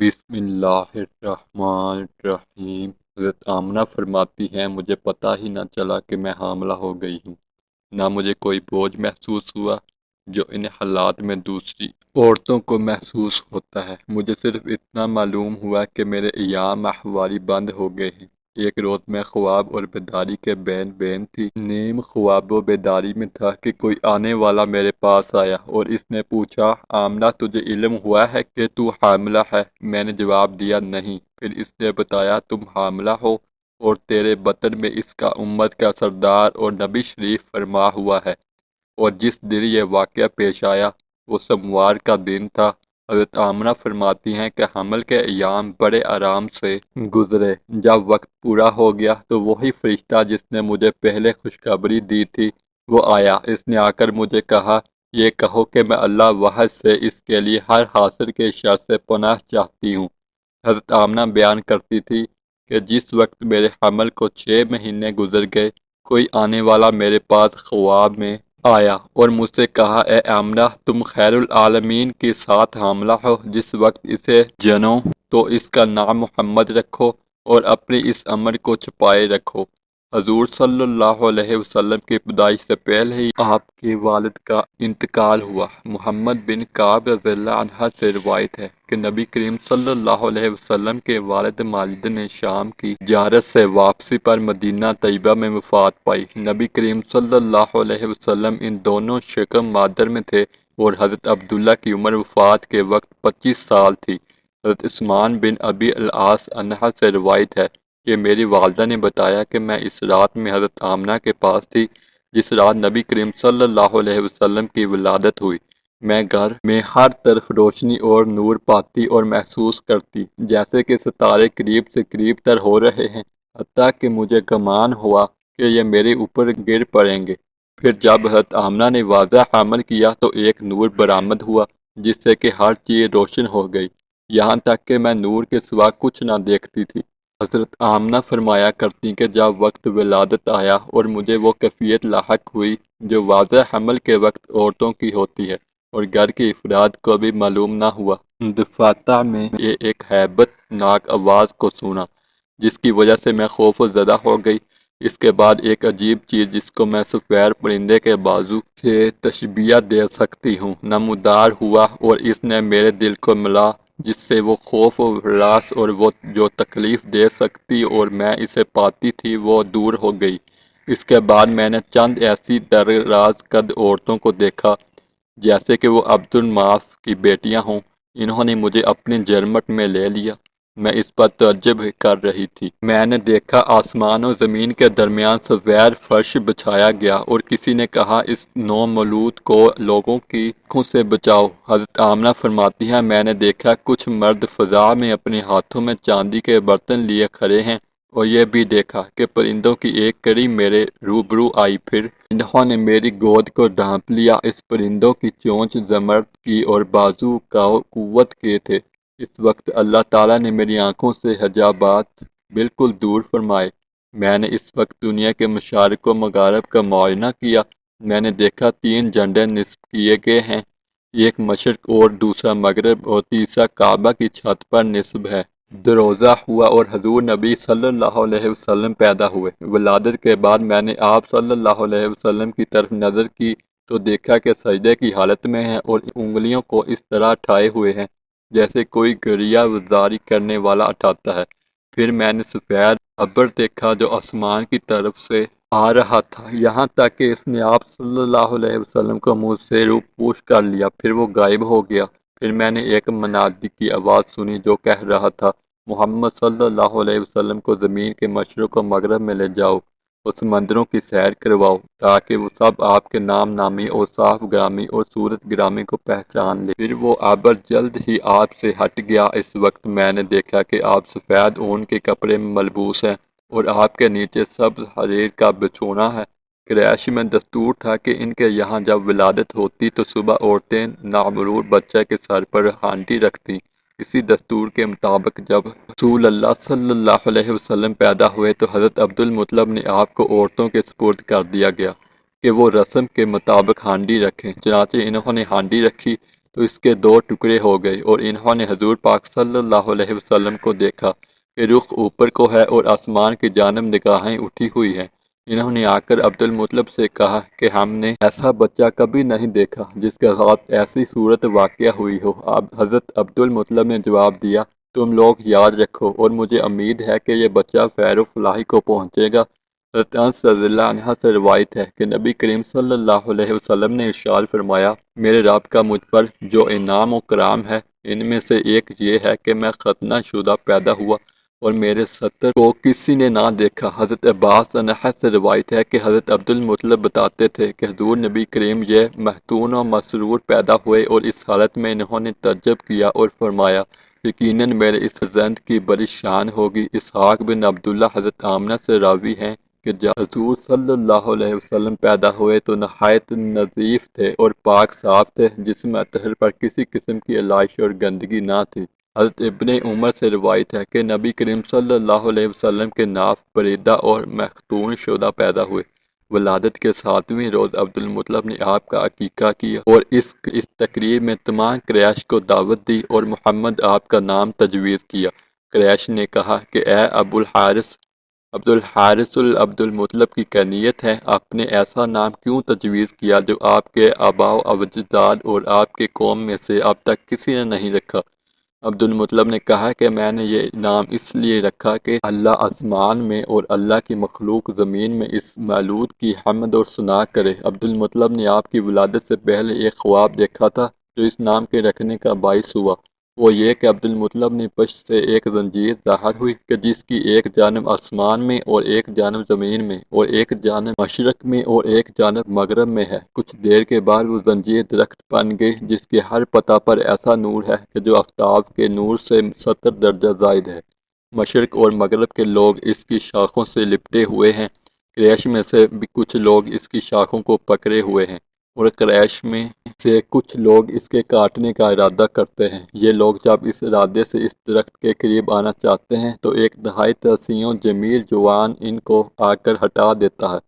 بسم اللہ الرحمن الرحیم۔ حضرت آمنہ فرماتی ہیں مجھے پتہ ہی نہ چلا کہ میں حاملہ ہو گئی ہوں، نہ مجھے کوئی بوجھ محسوس ہوا جو ان حالات میں دوسری عورتوں کو محسوس ہوتا ہے۔ مجھے صرف اتنا معلوم ہوا کہ میرے ایام ماہواری بند ہو گئے ہیں۔ ایک روز میں خواب اور بیداری کے بین بین تھی۔ نیم خواب و بیداری میں تھا کہ کوئی آنے والا میرے پاس آیا اور اس نے پوچھا، آمنہ تجھے علم ہوا ہے کہ تو حاملہ ہے؟ میں نے جواب دیا نہیں۔ پھر اس نے بتایا تم حاملہ ہو اور تیرے بطن میں اس کا امت کا سردار اور نبی شریف فرما ہوا ہے۔ اور جس دن یہ واقعہ پیش آیا وہ سوموار کا دن تھا۔ حضرت آمنہ فرماتی ہیں کہ حمل کے ایام بڑے آرام سے گزرے۔ جب وقت پورا ہو گیا تو وہی فرشتہ جس نے مجھے پہلے خوشخبری دی تھی وہ آیا۔ اس نے آ کر مجھے کہا، یہ کہو کہ میں اللہ واحد سے اس کے لیے ہر حاصل کے شر سے پناہ چاہتی ہوں۔ حضرت آمنہ بیان کرتی تھی کہ جس وقت میرے حمل کو 6 مہینے گزر گئے، کوئی آنے والا میرے پاس خواب میں آیا اور مجھ سے کہا، اے آمنہ تم خیر العالمین کے ساتھ حاملہ ہو۔ جس وقت اسے جنو تو اس کا نام محمد رکھو اور اپنے اس امر کو چھپائے رکھو۔ حضور صلی اللہ علیہ وسلم کی پیدائش سے پہلے ہی آپ کے والد کا انتقال ہوا۔ محمد بن کعب رضی اللہ عنہ سے روایت ہے کہ نبی کریم صلی اللہ علیہ وسلم کے والد ماجد نے شام کی زیارت سے واپسی پر مدینہ طیبہ میں وفات پائی۔ نبی کریم صلی اللہ علیہ وسلم ان دونوں شکم مادر میں تھے اور حضرت عبداللہ کی عمر وفات کے وقت 25 سال تھی۔ حضرت عثمان بن ابی العاص عنہ سے روایت ہے کہ میری والدہ نے بتایا کہ میں اس رات میں حضرت آمنہ کے پاس تھی جس رات نبی کریم صلی اللہ علیہ وسلم کی ولادت ہوئی۔ میں گھر میں ہر طرف روشنی اور نور پاتی اور محسوس کرتی جیسے کہ ستارے قریب سے قریب تر ہو رہے ہیں، حتیٰ کہ مجھے گمان ہوا کہ یہ میرے اوپر گر پڑیں گے۔ پھر جب حضرت آمنہ نے واضح حمل کیا تو ایک نور برآمد ہوا جس سے کہ ہر چیز روشن ہو گئی، یہاں تک کہ میں نور کے سوا کچھ نہ دیکھتی تھی۔ حضرت آمنہ فرمایا کرتی کہ جب وقت ولادت آیا اور مجھے وہ کیفیت لاحق ہوئی جو واضح حمل کے وقت عورتوں کی ہوتی ہے اور گھر کے افراد کو بھی معلوم نہ ہوا، دفاتر میں ایک ہیبت ناک آواز کو سنا جس کی وجہ سے میں خوف زدہ ہو گئی۔ اس کے بعد ایک عجیب چیز جس کو میں سفید پرندے کے بازو سے تشبیہ دے سکتی ہوں نمودار ہوا اور اس نے میرے دل کو ملا، جس سے وہ خوف و ہراس اور وہ جو تکلیف دے سکتی اور میں اسے پاتی تھی وہ دور ہو گئی۔ اس کے بعد میں نے چند ایسی دراز قد عورتوں کو دیکھا جیسے کہ وہ عبد المناف کی بیٹیاں ہوں۔ انہوں نے مجھے اپنے جرمٹ میں لے لیا۔ میں اس پر تعجب کر رہی تھی۔ میں نے دیکھا آسمان و زمین کے درمیان سفید فرش بچھایا گیا اور کسی نے کہا، اس نومولود کو لوگوں کی آنکھوں سے بچاؤ۔ حضرت آمنہ فرماتی ہیں میں نے دیکھا کچھ مرد فضا میں اپنے ہاتھوں میں چاندی کے برتن لیے کھڑے ہیں اور یہ بھی دیکھا کہ پرندوں کی ایک کڑی میرے روبرو آئی، پھر انہوں نے میری گود کو ڈھانپ لیا۔ اس پرندوں کی چونچ زمرد کی اور بازو قوت کے تھے۔ اس وقت اللہ تعالیٰ نے میری آنکھوں سے حجابات بالکل دور فرمائے۔ میں نے اس وقت دنیا کے مشارق و مغارب کا معائنہ کیا۔ میں نے دیکھا 3 جھنڈے نصب کیے گئے ہیں، ایک مشرق اور دوسرا مغرب اور تیسرا کعبہ کی چھت پر نصب ہے۔ دروزہ ہوا اور حضور نبی صلی اللہ علیہ وسلم پیدا ہوئے۔ ولادت کے بعد میں نے آپ صلی اللہ علیہ وسلم کی طرف نظر کی تو دیکھا کہ سجدے کی حالت میں ہیں اور انگلیوں کو اس طرح اٹھائے ہوئے ہیں جیسے کوئی گریہ وزاری کرنے والا اٹھاتا ہے۔ پھر میں نے سفید ابر دیکھا جو آسمان کی طرف سے آ رہا تھا، یہاں تک کہ اس نے آپ صلی اللہ علیہ وسلم کو منہ سے روح پوش کر لیا، پھر وہ غائب ہو گیا۔ پھر میں نے ایک منادی کی آواز سنی جو کہہ رہا تھا، محمد صلی اللہ علیہ وسلم کو زمین کے مشرق و مغرب میں لے جاؤ اور سمندروں کی سیر کرواؤ تاکہ وہ سب آپ کے نام نامی اور صاف گرامی اور صورت گرامی کو پہچان لے۔ پھر وہ ابر جلد ہی آپ سے ہٹ گیا۔ اس وقت میں نے دیکھا کہ آپ سفید اون کے کپڑے میں ملبوس ہیں اور آپ کے نیچے سبز حریر کا بچھونا ہے۔ قریش میں دستور تھا کہ ان کے یہاں جب ولادت ہوتی تو صبح عورتیں نامولود بچہ کے سر پر ہانڈی رکھتیں۔ اسی دستور کے مطابق جب رسول اللہ صلی اللہ علیہ وسلم پیدا ہوئے تو حضرت عبد المطلب نے آپ کو عورتوں کے سپرد کر دیا گیا کہ وہ رسم کے مطابق ہانڈی رکھیں۔ چنانچہ انہوں نے ہانڈی رکھی۔ تو اس کے دو ٹکڑے ہو گئے اور انہوں نے حضور پاک صلی اللہ علیہ وسلم کو دیکھا کہ رخ اوپر کو ہے اور آسمان کی جانب نگاہیں اٹھی ہوئی ہیں۔ انہوں نے آ کر عبد المطلب سے کہا کہ ہم نے ایسا بچہ کبھی نہیں دیکھا جس کے ساتھ ایسی صورت واقعہ ہوئی ہو۔ حضرت عبد المطلب نے جواب دیا، تم لوگ یاد رکھو اور مجھے امید ہے کہ یہ بچہ خیر و فلاحی کو پہنچے گا۔ حضرت انس رضی اللہ عنہ سے روایت ہے کہ نبی کریم صلی اللہ علیہ وسلم نے ارشاد فرمایا، میرے رب کا مجھ پر جو انعام و کرام ہے ان میں سے ایک یہ ہے کہ میں ختنہ شدہ پیدا ہوا اور میرے سطر کو کسی نے نہ دیکھا۔ حضرت عباس عنہ سے روایت ہے کہ حضرت عبد المطلب بتاتے تھے کہ حضور نبی کریم یہ مختون و مسرور پیدا ہوئے اور اس حالت میں انہوں نے تعجب کیا اور فرمایا، یقیناً میرے اس فرزند کی بڑی شان ہوگی۔ اسحاق بن عبداللہ حضرت آمنہ سے راوی ہیں کہ جب حضور صلی اللہ علیہ وسلم پیدا ہوئے تو نہایت نظیف تھے اور پاک صاف تھے، جسم اطہر پر کسی قسم کی علائش اور گندگی نہ تھی۔ حضرت ابن عمر سے روایت ہے کہ نبی کریم صلی اللہ علیہ وسلم کے ناف بریدہ اور مختون شدہ پیدا ہوئے۔ ولادت کے 7ویں روز عبد المطلب نے آپ کا عقیقہ کیا اور اس تقریب میں تمام قریش کو دعوت دی اور محمد آپ کا نام تجویز کیا۔ قریش نے کہا کہ اے ابو الحارث، عبد الحارث عبد المطلب کی کنیت ہے، آپ نے ایسا نام کیوں تجویز کیا جو آپ کے آباء و اجداد اور آپ کے قوم میں سے اب تک کسی نے نہیں رکھا؟ عبد المطلب نے کہا کہ میں نے یہ نام اس لیے رکھا کہ اللہ آسمان میں اور اللہ کی مخلوق زمین میں اس مولود کی حمد اور ثنا کرے۔ عبد المطلب نے آپ کی ولادت سے پہلے ایک خواب دیکھا تھا جو اس نام کے رکھنے کا باعث ہوا۔ وہ یہ کہ عبد المطلب نے پشت سے ایک زنجیر ظاہر ہوئی کہ جس کی ایک جانب آسمان میں اور ایک جانب زمین میں اور ایک جانب مشرق میں اور ایک جانب مغرب میں ہے۔ کچھ دیر کے بعد وہ زنجیر درخت بن گئی جس کے ہر پتہ پر ایسا نور ہے کہ جو آفتاب کے نور سے 70 درجہ زائد ہے۔ مشرق اور مغرب کے لوگ اس کی شاخوں سے لپٹے ہوئے ہیں۔ قریش میں سے بھی کچھ لوگ اس کی شاخوں کو پکڑے ہوئے ہیں اور قریش میں سے کچھ لوگ اس کے کاٹنے کا ارادہ کرتے ہیں۔ یہ لوگ جب اس ارادے سے اس درخت کے قریب آنا چاہتے ہیں تو ایک نہایت حسین و جمیل جوان ان کو آ کر ہٹا دیتا ہے۔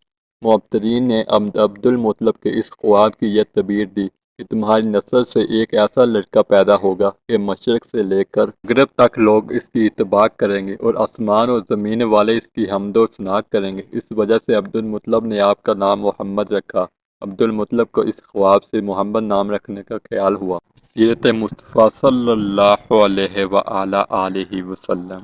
مبترین نے عبد المطلب کے اس خواب کی یہ تعبیر دی کہ تمہاری نسل سے ایک ایسا لڑکا پیدا ہوگا کہ مشرق سے لے کر مغرب تک لوگ اس کی اتباع کریں گے اور آسمان اور زمین والے اس کی حمد و ثنا کریں گے۔ اس وجہ سے عبد المطلب نے آپ کا نام محمد رکھا۔ عبد المطلب کو اس خواب سے محمد نام رکھنے کا خیال ہوا۔ سیرت مصطفیٰ صلی اللہ علیہ وآلہ وسلم۔